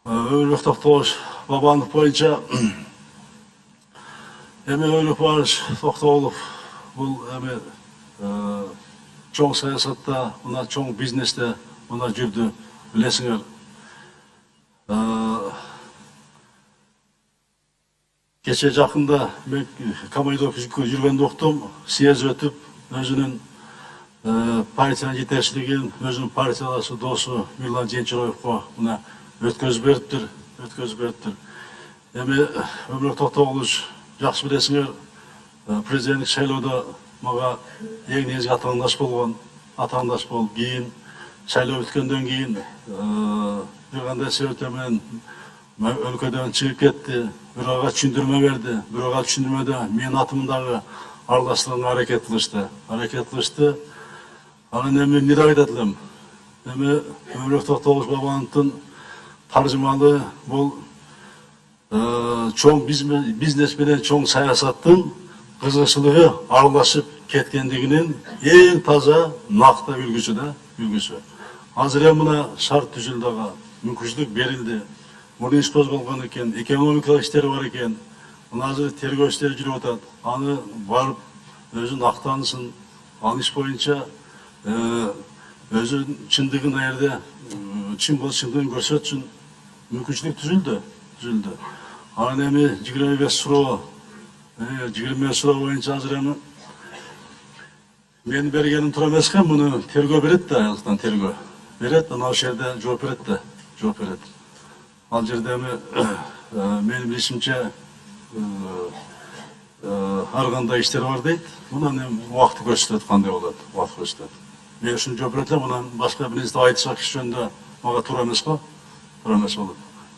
Öylük Toktogуз Бабанов боюнча эми Öylük Барыш Токтогулов бул эми чоң саясатта, мына чоң бизнесте мына жүрдү, билесиңер. Кече жакында мен Камайдо жүргөндө уктум, съезд өтүп, өзүнүн партиянын жетекчилигин, өзүнүн партиялашы досу Мирлан Женчироевго мына өткөзүп бериптир. Эми Ömürök Токтогулович, жакшы билесиңер, президенттик шайлоодо мага эң негизги атаандаш болуп, кийин шайлоо өткөндөн кийин бир кандай себептер менен өлкөдөн чыгып кетти, бирок ага түшүндүрмө берди, бирок ал түшүндүрмөдө менин атымдагы аралаштырганга аракет кылышты. Анан эми эмне деп айтат элем? Эми Ömürök Токтогуз Бабановдун таржымалы бул чоң бизнес менен чоң саясаттын кызыкчылыгы аралашып кеткендигинин эң таза, накта үлгүсү. Азыр эми мына шарт түзүлдү, ага мүмкүнчүлүк берилди. Муну иш козголгон экен, экономикалык иштери бар экен. Мына азыр тергөө иштери жүрүп атат. Аны барып өзүн актанысын, ал иш боюнча өзүнүн чындыгын аерде чын болуп чындыгын көрсөтсүн мүмкүнчүлүк түзүлдү. Анан эми 25 суроо боюнча азыр эми мен бергеним туура эмес экен, муну тергөө берет да, айылыктан тергөө берет, анан ал жерде жооп берет. Ал жерде эми менин билишимче ар кандай иштер бар дейт. Мунан эми убакыт көрсөтөт, кандай болот, убакыт көрсөтөт. Мен ушуну жооп берет элем, мунан башка бир нерсе айтышак иш жөнүндө мага туура эмес го, туура эмес болот.